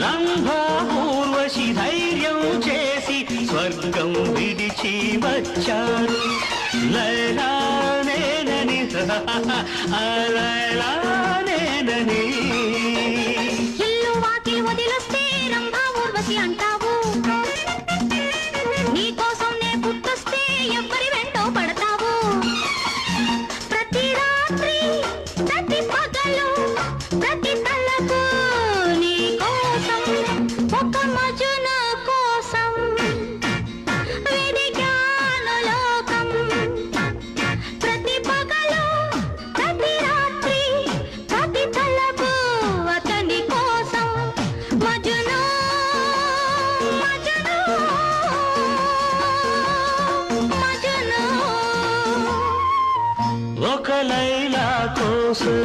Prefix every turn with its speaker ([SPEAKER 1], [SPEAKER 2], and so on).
[SPEAKER 1] రంభా ఊర్వశి ధైర్యం చేసి స్వర్గం విడిచి వచ్చారు. లైలా నేనని లైలా నేనని.
[SPEAKER 2] ఇల్లు వాకిలి వదిలొస్తే రంభా ఊర్వశి అంటావు, నీ కోసం నే పుట్టొస్తే ఎవ్వరి వెంటో పడతావు. ప్రతి రాత్రి ప్రతి పగలు ప్రతి తలకు నీ కోసం ఒక మజును కోసం వెదికాను లోకం. ప్రతి పగలు ప్రతి రాత్రి ప్రతి తలకు అతని కోసం మజును మజును మజును.
[SPEAKER 1] ఒక లైలా కోసం